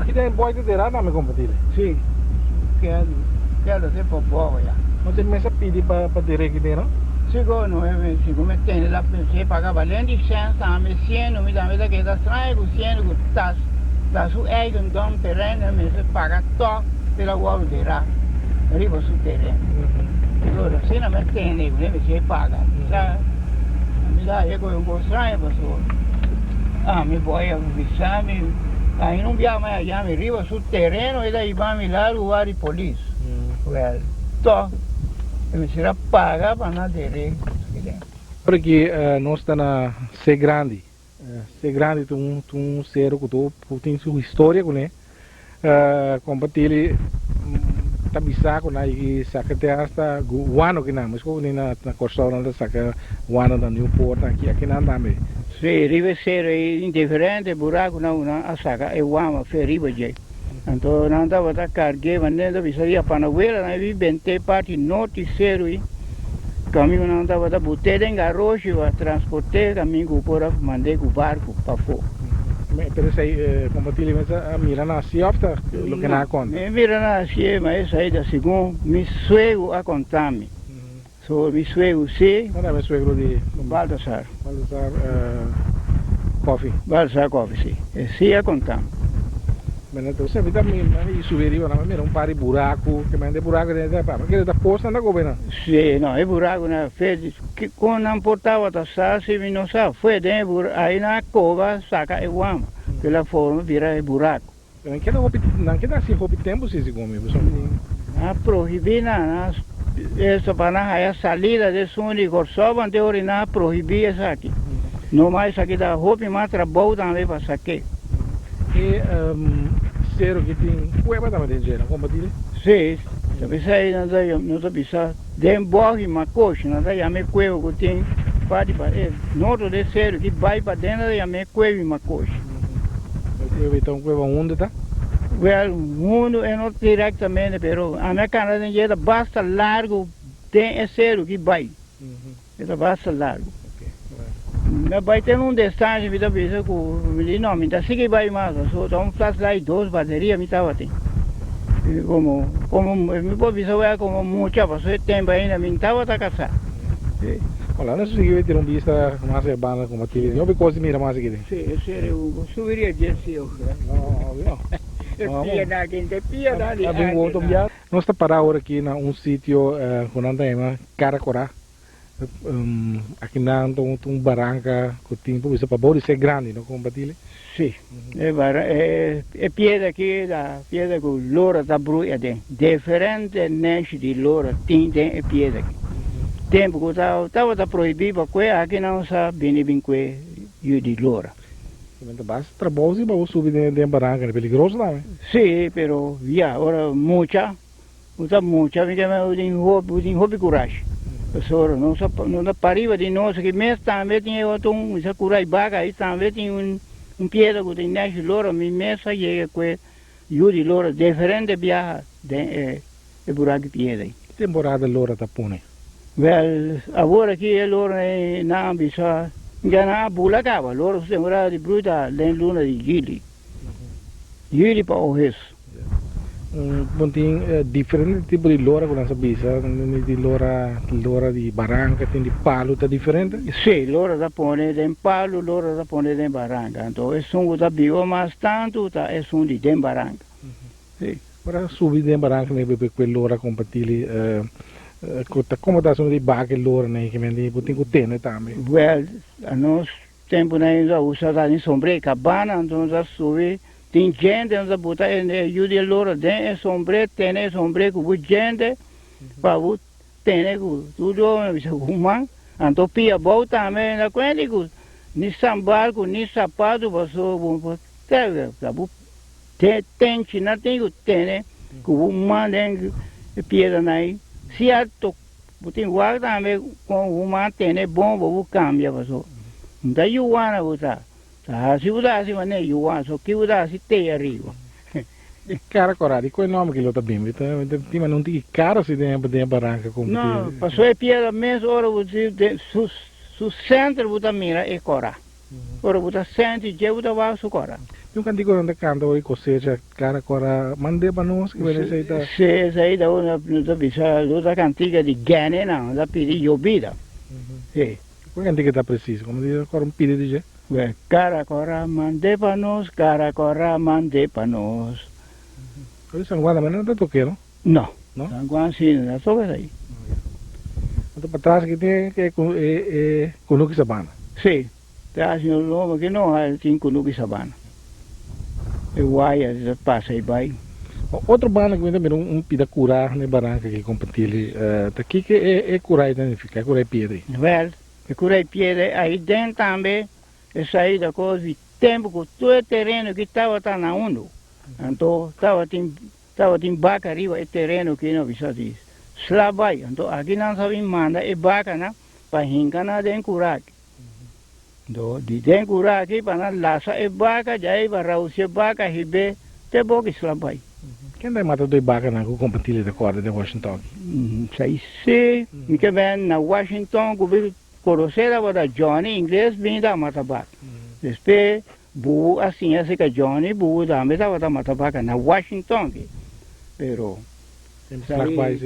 aqui tem boy de terra não me compartilha. Sim, quero ser por boa já. Não tem mais a pedir para ter aqui dentro? Sigo não é, sigo me tem lá você paga valendo de 100, me 100, me dá que dá estranho, 100 que tá su eigendom terreno, me se paga to pela wall de ra. Arriba su terreno. Allora, se non mi tiene, mi si paga. Mi dà io un po' strano, mi vuoi avvisare, aí non abbiamo mai allá, mi arriva sul terreno e daí vai lá o vari police. Well, to, mi si paga para não ter. Porque nós está na ser grande tem um ser que tu tem sua história com ele, compartilha bisa ko na sakete hasta guano kina mas ko ni na corsaura da saka guano da Newport aqui na dame. Sim, rive ser indifferente buraco na una saka e guama fe rive je. Então não dava da cargue mandando bisaria panaguela na vi 20 parte norte zero e caminho não dava da botella em garroche va transporte caminho por mandei com barco para fora. Pero sei compartilha mas a mira na si opta lo que na conta. Mira na si mas aí da segundo me suego a contar-me. So me suego sim. Não é me suego de Baldassar Coffee. Baldassar Coffee sim. É sim a contar. Mas então você vida me subiriva na mira pari buraco que mande buraco dentro da mas que da posta na governa. Sim, não, é buraco na fez que quando não portava da se me não sabe foi dentro aí na cova saca e guama pela forma vira buraco. Não queda assim roupa tempo se come você. A proibir na essa para a salida de som de Corsova ante orinar proibir essa aqui. Não mais aqui da roupa mais trabalho também para saque. E zero que tem cueva também tem gera compartilha? Sim, sabe sai não sabe sa dem borre uma coxa não daí a me cueva que tem para no de zero que vai para dentro e a me cueva uma coxa. Então cueva onde tá? Well, mundo é não diretamente, pero a minha cana tem jeito basta largo tem é zero que vai. Ela basta largo. Mas vai ter distância, me dá visa com não, me dá que vai mais, só dá place lá e duas baterias me tava tem. Como me pode visar como muita pessoa tem ainda me tava tá casar. Olha, nós conseguimos ter vista mais urbana como aquele. Eu vi coisa mira mais aqui. Sim, eu subiria de seu. Não. Pia nós está parado aqui em sítio com nada Caracorá. Aqui na barranca que tem por isso para bom ser grande, não compartilha? Sim, é pedra aqui da pedra com loura da bruia tem diferente nicho de loura tem é pedra aqui. tempo que estava proibido para aqui não sabe bem que eu de lora. Basta trabalho e vamos subir de barranca, é perigoso lá, né? Sim, pero já, agora muita, porque eu tenho hobby coragem. Pessoal, não dá pariva de nós, que mesmo também tinha outro essa coragem baga, aí também tinha um pieda que tem nesse lora, me mesmo chega que eu de lora diferente viaja de buraco pieda. Que temporada lora tá pune? Well, agora aqui é lora na ambisa, já na bula acaba, lora temporada de bruta, nem luna de gili para o resto. Tem diferente tipo de lora com essa bisa, de lora de barranca, tem de palo, tá diferente? Sim, lora da pone de palo, lora da pone de barranca. Então, é um da bio, mas tanto tá é um de barranca. Sim. Para subir de barranca, né, per quel lora compatili, como tá sendo de baga lora, né, que vende, tem que ter, também. Well, a nós tempo né, já usa em sombre cabana, então já sube. Tem gente que bota eu de lora tem sombre com gente para o ter tudo uma então pia bom também na coisa que nem sambarco nem sapato passou tem china tem que ter com uma tem pia daí se ato tem guarda também com uma tem bom vou cambiar passou daí o ano botar se udasse ma ne io so che udasse te arriva cara corari quel nome che lo tá bem ma non ti cara se de barranca como no passou é piada mesmo ora você su centro buta mira e cora ora buta senti je buta va su cora tu kan dico onde canto e cosecha cara cora mande para nós que vem saída se saída una da bisa da cantiga di gane não da pedi llovida sì qual cantiga tá preciso como diz agora um pedido de cara cora mande para nós cara cora mande para nós San Juan também não tá toqueiro não não San Juan sim não toca aí então para trás que tem que é Kunuki Sabana sim traz no nome que não há tem Kunuki Sabana e Guaia passa aí vai outro banda que vem também pida curar na barranca que compartilha aqui que é curar identificar curar piede well é curar piede aí dentro também é sair da coisa de tempo que todo terreno que estava na uno então estava tem vaca arriba é terreno que não precisa disso slabai então aqui não sabe manda é vaca na para hincar na den curar então de den curar aqui para laça é vaca já é para usar vaca ribe te boca slabai quem dá mata dois vaca na compartilha da corda de Washington sei se que vem na Washington que conhecera para Johnny inglês vem da matabaca depois bu assim esse que Johnny bu da meta da matabaca na Washington pero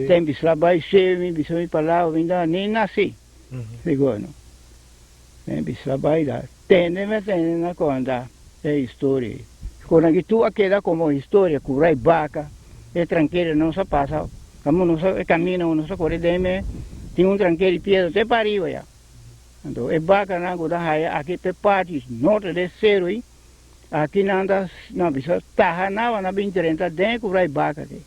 tem bislabai se me bisoi palavra ainda nem nasci segundo tem bislabai da tem na conta é história quando que tu queda como história curai vaca é tranquilo não se passa como não se camina não se corre deme tem tranquilo piede até pariu já então é vaca na goda raia aqui pe partes norte de zero aí aqui não anda não bisa taha na 2030 dentro curai vaca aqui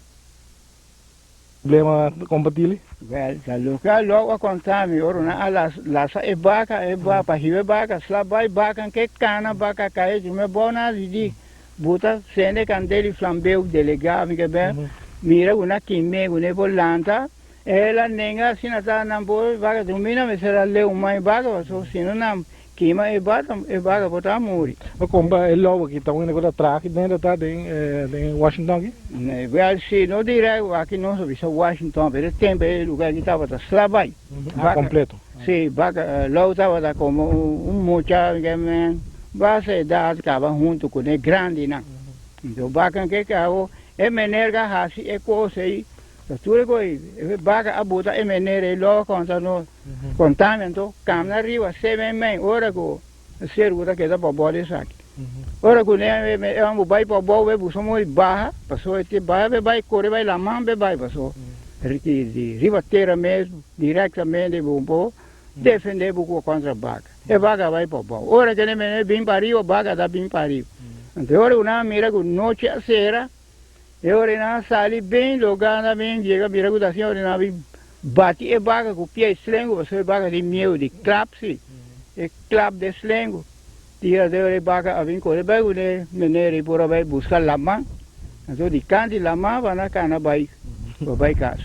problema compartilha well da local logo a contar me oro na lasa é vaca para hive vaca slabai vaca que cana vaca cai de me bona de buta sende candeli flambeu delegado que bem mira una quime una volanta ela nenga sinata nambo vaga domina me será leu mai vaga so sino nam quima e vaga botar muri o comba é logo que tá indo agora atrás dentro tá em Washington aqui well se não direi aqui não soube só Washington pero tempo é lugar que estava slabai completo sim vaga logo estava como mucha que men base da acaba junto com é grande na então vaca que cabo é menerga hasi é coisa aí tudo coi vaca abuta é menere logo conta no contamento camna arriba se vem ora go ser uta que dá para bola saque ora com é um vai para bola bu somos barra passou este barra vai correr vai lá mão vai passou de ribateira mesmo diretamente bom defender buco contra vaca e vaca vai para bola ora que nem bem pariu vaca dá bem pariu então ora uma mira com noite a sera e ora na sali bem logana bem chega mira com assim ora na bate e baga com o pé slengo, você baga de meu, de clap, sim. E clap de slengo. Dia de baga a vinco, de baga, né, menere, por aí buscar lama. Então, de canto lama, vai na cana, vai casa.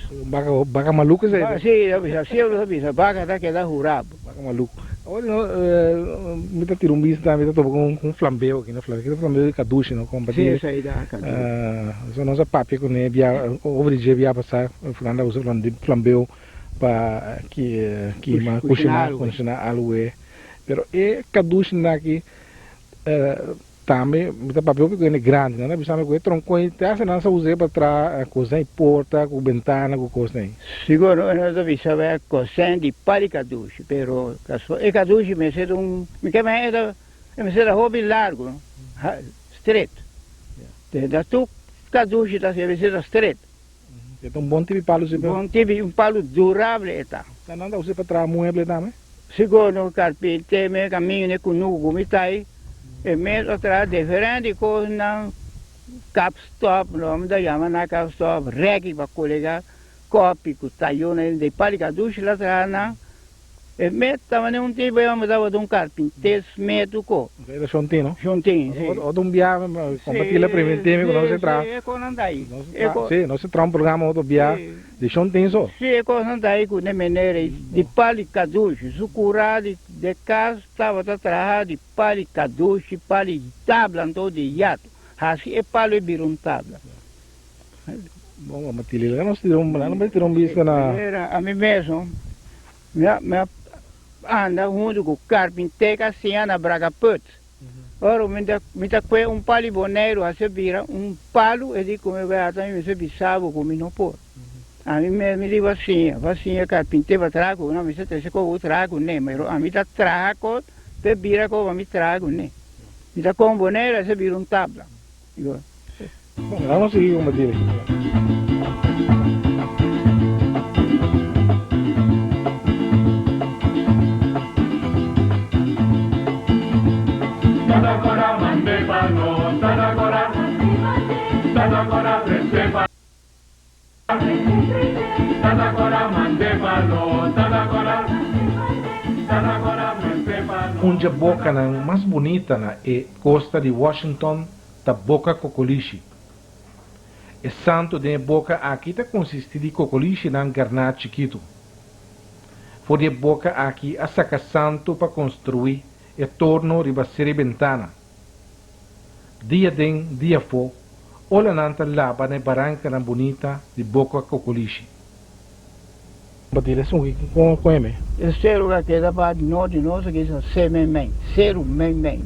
Baga maluco isso aí? Sim, eu avisa, baga da que dá rurabo. Baga maluco. Olha, me tá tirando um bicho, me tá tomando com flambeu aqui, né? Flambeu de caduche, não? Sim, isso aí dá caduche. Só nossa papia com ele, over dia via passar, fulano usa flambeu para que cozinhar algo. Pero e caduche aqui também me tá papel porque é grande, né? Bisama com tronco e tá sendo só usei para tra cozinhar porta, com ventana, com coisa aí. Seguro, nós avisava é cozinhar de pari caduche, pero e caduche me ser me quer me ser hobby largo, estreito. Da tu caduche da se ser estreito. Então bom tipo palo se bom tipo palo durável eta. Tá não dá usei para tra mueble também? Seguro, carpinte me caminho ne com nugo me tai. E mesmo atrás diferente coisa não cap stop, não da chama na cap stop, regi para colega, copy com talhone de palica duche lá atrás não. E mesmo também um tipo eu me dava de carpinteiro medo co. Era chontino? Chontino, sim. O um bia compartilha la preventivo que não se tra. Sim, com andai. Sim, não se tra programa outro bia de chontino só. Sim, com andai com ne menere de palica duche, sucura de casa estava atrás de palica duche, pali tabla todo de yato. Assim é palo e birun tabla. Bom, Matilha, não vai ter um bicho na. Era a mim mesmo. Me anda junto com o carpinteiro assim na Braga Put. Ora, me dá palo boneiro, assim vira palo, e digo, como eu vejo, também me bisavo, como não pode. A mim me digo assim, carpinteiro vai trazer, não me sei se eu trago, né, mas a mim tá trago, pe vira como me trago, né. Me dá com boneiro, assim vira tabla. Bom, vamos seguir com Matilha. Onde a boca mais bonita é costa de Washington, da boca Cocoliche. E santo de boca aqui consiste de Cocoliche na garnat chiquito. Foi de boca aqui a saca santo para construir e torno ribassere ventana. Dia den, dia fo, olha nanta laba na barranca na bonita de boca Cocoliche. Batile são com ele. É cero que dá para nós que é semen, cero men.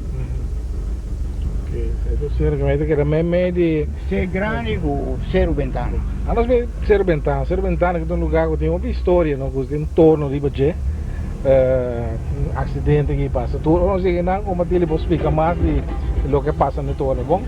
Itu ser que era meme de ser grande com cero ventana. Nós vê cero ventana que tem um lugar que tem uma história, não que tem torno de budget. Acidente que passa tudo, não sei não, como ele pode explicar mais de lo que passa no torno, bom?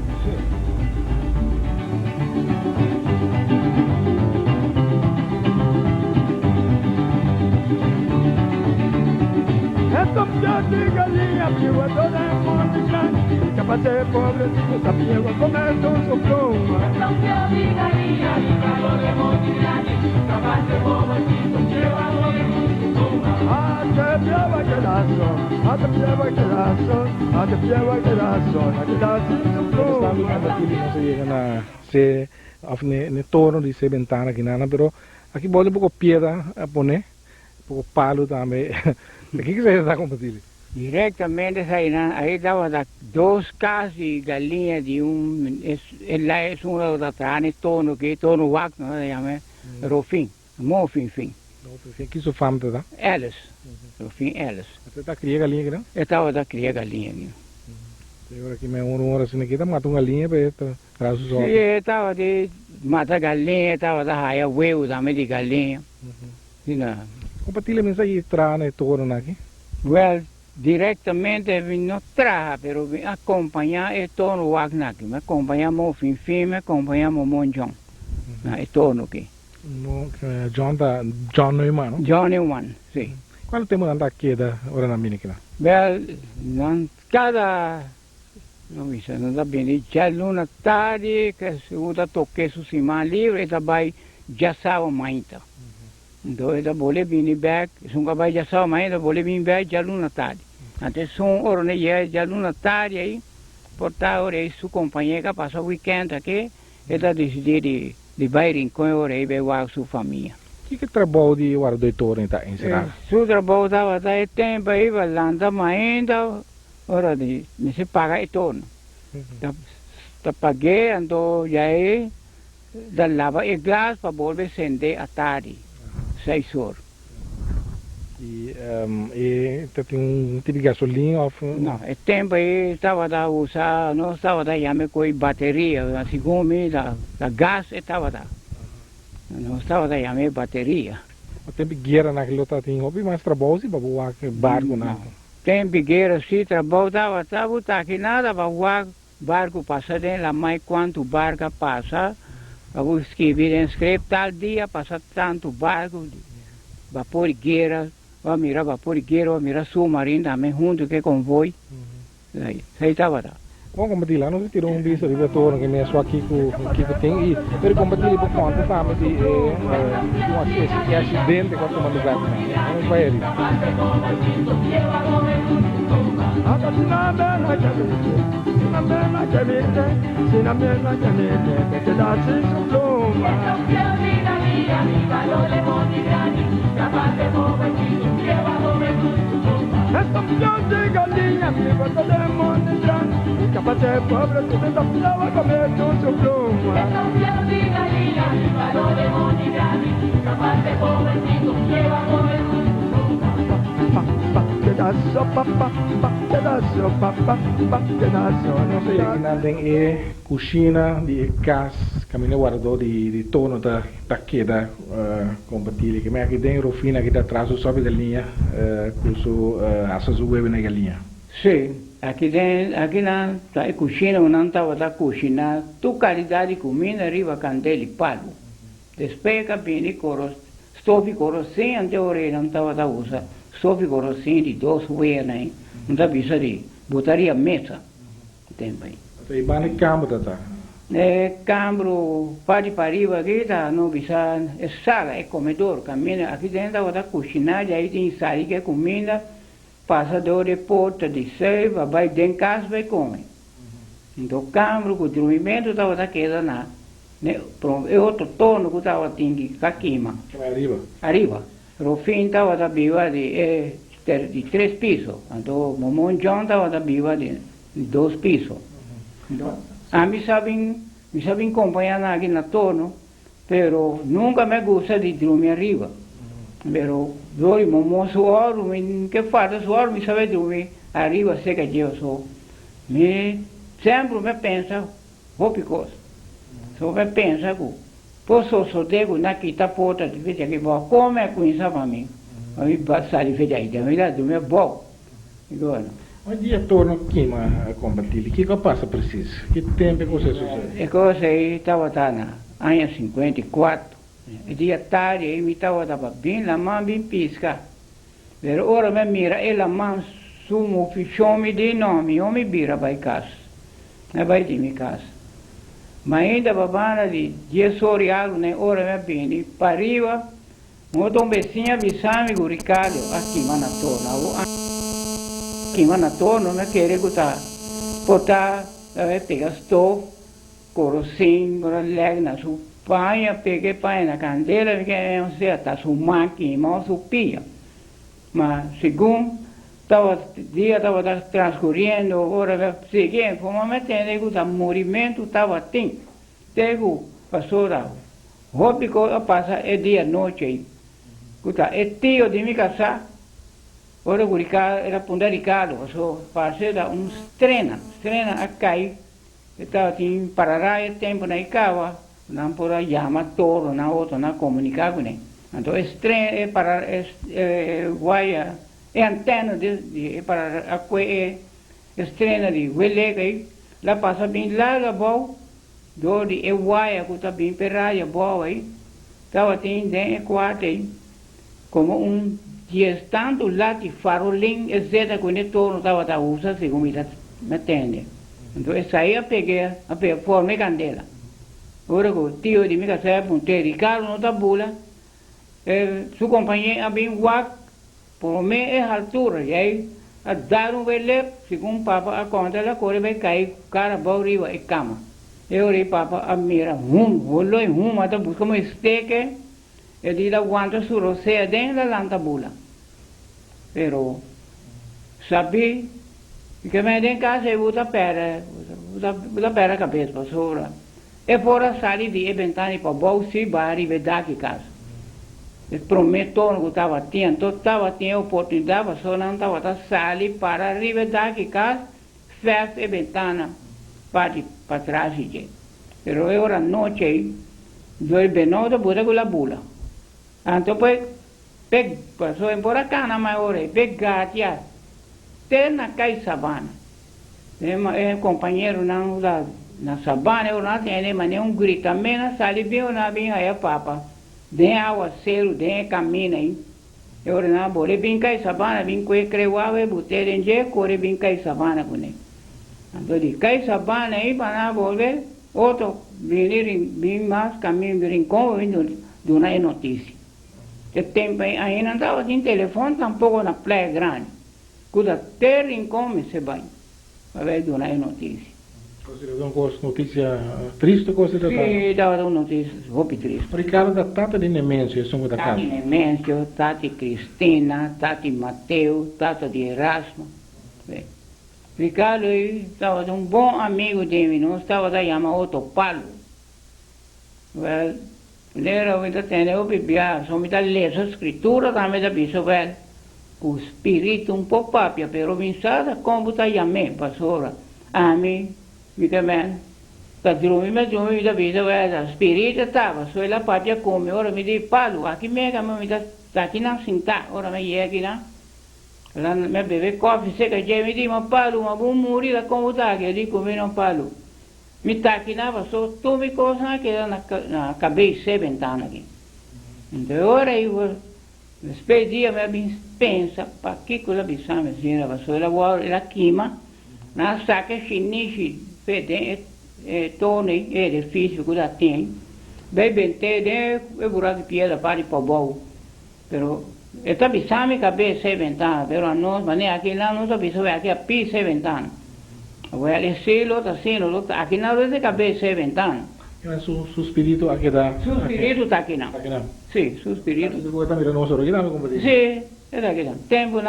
De galinha, viúva toda é morte grande, capaz de pobre, sabia comer do pluma. Campeão de galinha, viúva toda é morte grande, capaz de pobre, sabia comer do pluma. Até piava que laço, até piava que laço, até piava que laço, até laço do pluma. Não sei na se no torno de se ventana aqui nada, pero aqui pode um pouco piedra a poner, um pouco palo também. O que você está compartilhando? Diretamente aí dava duas casas de galinha de lá é uma da trane torno que torno wac não é chama Rofim, Mofim fim. Rofim que isso fama tá? Elas. Rofim elas. Você tá criando galinha não? Eu tava da criar galinha aqui. Agora aqui me uma hora assim aqui tá matando galinha para traz os ovos. Sim, eu tava de matar galinha, tava da raia huevo também de galinha. Compartilha mensagem trane torno aqui. Well, diretamente não traga, pero acompanhar e torno Wagner, me acompanhamos Finfim, me acompanhamos Monjong, e torno aqui. John Neumann, não? John Neumann, sim. Qual é o tempo da queda hora na mínica? Well, cada, não me sei, não dá bem, já luna tarde, que se usa toque su cima livre, e também já sabe muito. Então ele boleh vir back, sunga vai já só mais, ele boleh vir back já luna tarde. Até são hora né já luna tarde aí, portar hora aí sua companheira passa o weekend aqui, ele decidiu de bairro com hora aí vai com sua família. Que trabalho de guarda-doutor está ensinando? Seu trabalho estava daí tempo aí, vai lançar mais ainda, hora de se pagar e torno. Tá paguei, então já aí, da lava e glas para volver acender à tarde, 6 horas. E tem tipo de gasolina? Não, é tempo aí estava a usar, não estava a chamar com bateria, assim como da gás estava a não estava a chamar bateria. Tem guerra naquele outro tem hobby, mas trabalho se para voar barco não. Tem guerra se trabalho estava aqui nada para voar barco passa dentro lá, mas quanto barco passa, eu escrevi em script tal dia passa tanto barco, vapor guerra, vai mirar vapor guerra, vai mirar submarino também junto que convoio, aí estava lá. Bom, combatir lá, não se tirou bicho de retorno que me só aqui que tem e per combatir por conta sabe de um acidente quando uma lugar não vai ali. Capaz de pobre, tu te tapaba comer con su pluma. Não sei que nada tem cozinha de casa, caminho guardou de torno da queda combatir que me aqui dentro fina que está atrás do sobe da linha curso assas web na linha. Sim. Aqui na cozinha, não estava da cozinha, tu qualidade de comida arriba candela e palo. Despega bem coros, stove corocinho até orelha não estava da usa, stove corocinho de 2 weias, né? Não está bisa de botaria mesa, tempo aí. E bane câmara tá? Câmara, pode para arriba aqui, tá? Não bisa, é sala, é comedor, caminha, aqui dentro estava da cozinha, aí tem sala que é comida. Passa de porta de seiva, vai dentro de casa, vai comer. Então, o câmara, o dormimento estava daquela lá. E outro torno que estava aqui, queima. Arriba? Arriba. O fim estava da biva de 3 pisos. Então, o monjão estava da biva de 2 pisos. Então, me sabem acompanhar aqui no torno, pero nunca me gusta de dormir arriba. Pero dormo moço oro, que faz oro, me sabe dormir arriba seca de eu sou. Sempre me pensa, roupa coisa. Só me pensa que posso solteiro na quinta porta de vez que vou comer com isso para mim. A mim passa de vez aí, também lá dormir bom. Agora. Um dia torno aqui a combatir, o que passa preciso? Que tempo que você sucede? É coisa aí estava na ano 54. Dia tarde, eu me estava bem na mão, bem pisca. Pero ora me mira, ela mão sumo fichome de nome, eu me vira para casa. Vai de minha casa. Mas ainda babana de 10 horas, né? Ora me bem, para arriba, um becinho bisame o Ricardo, aqui na torna. Aqui na torna, me querer botar, pegar stove, corocinho, leg na sua. Pai, peguei pai na candeira, porque não sei, está sua máquina, sua pia. Mas, segundo, dia estava transcorrendo, agora, seguinte, como me entende, o movimento estava assim. Tego, passou da roupa que passa é dia e noite aí. É tio de me casar, agora o Ricardo, era Punta Ricardo, passou, parceiro, estrena a cair. Estava em Parará, tempo na Icava. Não por chama todo na outra na comunicar com ele. Então é para guaia é antena de para a estrela de Welega aí lá passa bem larga boa do de guaia que está bem perraia boa aí estava tem dentro quarto aí como dias tanto lá de farolim etc com ele todo estava da usa segundo me entende. Então essa aí eu peguei a forma candela. Ora o tio de minha casa Punta Ricardo não está bula, Su compañía bien guac, por mí es altura, y ahí a dar un velep, según papá a contra la corre ve cair cara arriba y cama. Y ahora papá a mira, voló y mata busca como esteque, y dice aguanta su rosea dentro de la lantabula. Pero, sabí, que me den casa y buta pera a cabeça para sobra. E fora sair de ventana e para bolsi, bari vedaki casa. Eu prometo que estava tendo oportunidade, só não estava sali para rivedaki casa, fecha e ventana para trás de. Pero era noite, dois benodo buda gula bula. Então pues passou embora cá na maior, pegatia, até na cai sabana. É companheiro não na sabana, eu não tenho mas nenhum grita, menos sali bem na bem aí papa. Den água cero, den caminho aí. Eu não bore bem cai sabana, bem coi creuava, botei em je, corre bem cai sabana com ele. Então de cai sabana aí para volver, outro vir bem mais caminho de rincão, vindo de uma notícia. O tempo aí não estava sem telefone, tampouco na praia grande. Quando até rincão me se banha, para ver de uma notícia. Você deu uma notícia triste ou você deu? Sim, dava uma notícia muito triste. Ricardo, da Tata de Nemêncio, são da casa? Tati Nemêncio, Tati Cristina, Tati Mateus, Tata de Erasmo. Ricardo estava um bom amigo de mim, não estava da chamar outro Paulo. Ele era muito atendeu, bebia, só me dá ler a escritura, também da bicho, o espírito um pouco papia, pero pensada como está chamando, pastora, a mim. Porque, man, tá dormindo da vida, o espírito estava, só ela papia come, ora me diz, Paulo, aqui mega, me dá, tá aqui não sentar, ora me ia aqui não. Ela me bebe coffee, seca, já me diz, mas Paulo, mas vou morrer, como tá aqui, eu digo, não, Paulo. Me tá aqui não, só tu me coisa que na cabeça, ventana aqui. Então, ora eu, depois dia, me pensa, para que coisa bizarra, me dizia, só ela queima, na saca chinês, fede torne é difícil que ela tem bem bem é buraco de piedra para ir para o bolo pero esta bisame cabeça é ventana pero a nós mas nem aqui lá nós bisame aqui a pisa é ventana o ele selo tá selo aqui não é de cabeça é ventana mas su espírito aqui dá su espírito tá aqui não sim su espírito você tá mirando nosso original como diz sim é daqui não tempo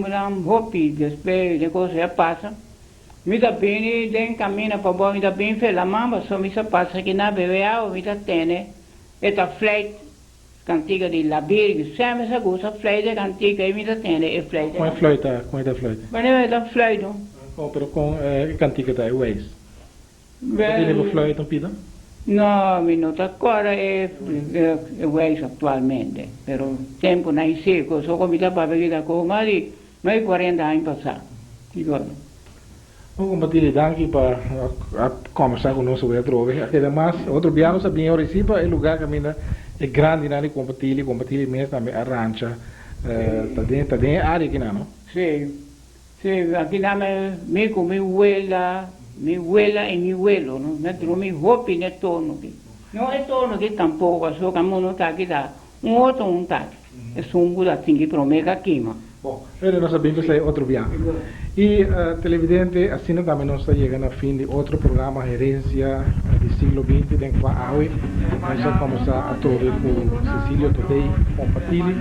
não hopi depois de coisa já passa. Me dá bem, den caminha para bom, me dá bem, fez a mamba, só me passa que na bebê água, me dá tene, esta fleit, cantiga de labir, sempre essa coisa, fleit, cantiga, e me dá tene, e fleit. Com a flauta, com a flauta? Mas não é da flauta. Pero com cantiga da Waze. Você leva flauta, pida? Não, me não está agora, é Waze atualmente, pero tempo não é seco, só como está para ver da coisa, mas 40 anos passados, igual. Vamos compartilhar aqui para conversar conosco sobre outro homem. Además, outro piano sabia o Recife é lugar que a mina é grande, né? Compartilhar mesmo também a rancha, tá dentro área aqui não? Sim, sim, aqui na minha abuela e meu abuelo, não? Me trouxe roupa e torno aqui. Não é torno aqui tampouco, só que a mão não está aqui dá, outro não está. É só um buda assim que promete aqui, mano. Bom, ele não sabia que é outro viagem. E televidente, assim também nós estamos chegando ao fim de outro programa Herência do siglo XX, em qual hoje nós vamos começar a tocar com Cecílio Todei, compartilhe,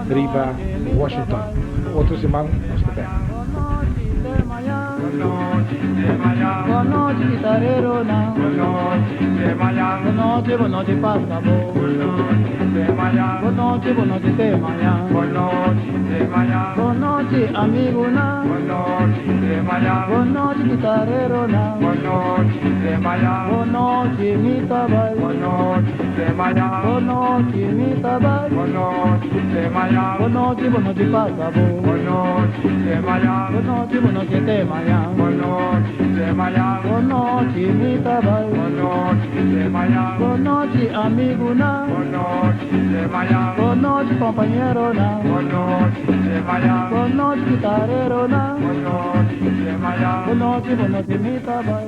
riba Washington. Outro semana, nós te vemos. Boa noite, guitarreiro, não. Boa noite, páscabo. Boa noite, temanhã. Boa noite, amigo, não. Boa noite, guitarreiro, não. Boa noite, mi tabai. Boa noite, mi tabai. Boa noite, páscabo. Boa noite, temanhã. Boa noite, mi tabai. Boa noite, amigo, não. Boa noite, companheiro, não. Boa noite, guitarreiro, não. Boa noite, mi tabai.